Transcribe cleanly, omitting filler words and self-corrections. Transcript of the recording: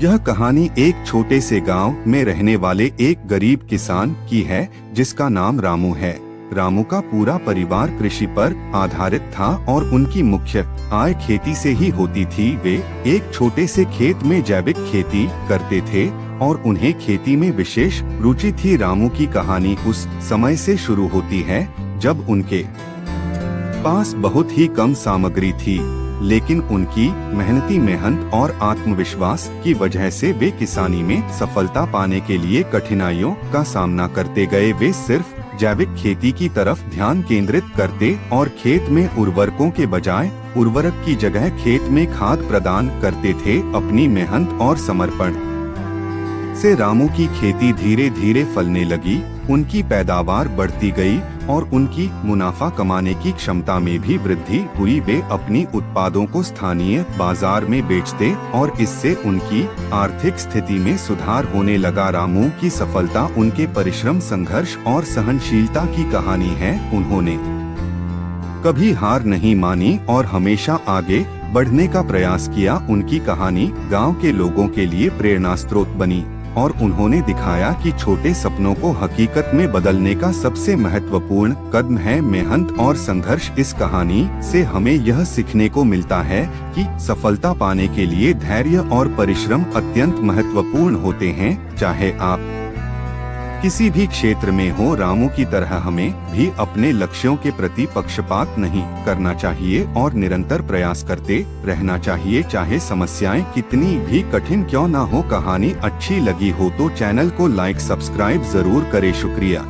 यह कहानी एक छोटे से गांव में रहने वाले एक गरीब किसान की है जिसका नाम रामू है। रामू का पूरा परिवार कृषि पर आधारित था और उनकी मुख्य आय खेती से ही होती थी। वे एक छोटे से खेत में जैविक खेती करते थे और उन्हें खेती में विशेष रुचि थी। रामू की कहानी उस समय से शुरू होती है जब उनके पास बहुत ही कम सामग्री थी, लेकिन उनकी मेहनत और आत्मविश्वास की वजह से वे किसानी में सफलता पाने के लिए कठिनाइयों का सामना करते गए। वे सिर्फ जैविक खेती की तरफ ध्यान केंद्रित करते और खेत में उर्वरकों के बजाय उर्वरक की जगह खेत में खाद प्रदान करते थे। अपनी मेहनत और समर्पण से रामू की खेती धीरे धीरे फलने लगी, उनकी पैदावार बढ़ती गई और उनकी मुनाफा कमाने की क्षमता में भी वृद्धि हुई। वे अपनी उत्पादों को स्थानीय बाजार में बेचते और इससे उनकी आर्थिक स्थिति में सुधार होने लगा। रामू की सफलता उनके परिश्रम, संघर्ष और सहनशीलता की कहानी है। उन्होंने कभी हार नहीं मानी और हमेशा आगे बढ़ने का प्रयास किया। उनकी कहानी गांव के लोगों के लिए प्रेरणा स्रोत बनी और उन्होंने दिखाया कि छोटे सपनों को हकीकत में बदलने का सबसे महत्वपूर्ण कदम है मेहनत और संघर्ष। इस कहानी से हमें यह सीखने को मिलता है कि सफलता पाने के लिए धैर्य और परिश्रम अत्यंत महत्वपूर्ण होते हैं। चाहे आप किसी भी क्षेत्र में हो, रामू की तरह हमें भी अपने लक्ष्यों के प्रति पक्षपात नहीं करना चाहिए और निरंतर प्रयास करते रहना चाहिए, चाहे समस्याएं कितनी भी कठिन क्यों ना हो। कहानी अच्छी लगी हो तो चैनल को लाइक सब्सक्राइब जरूर करें। शुक्रिया।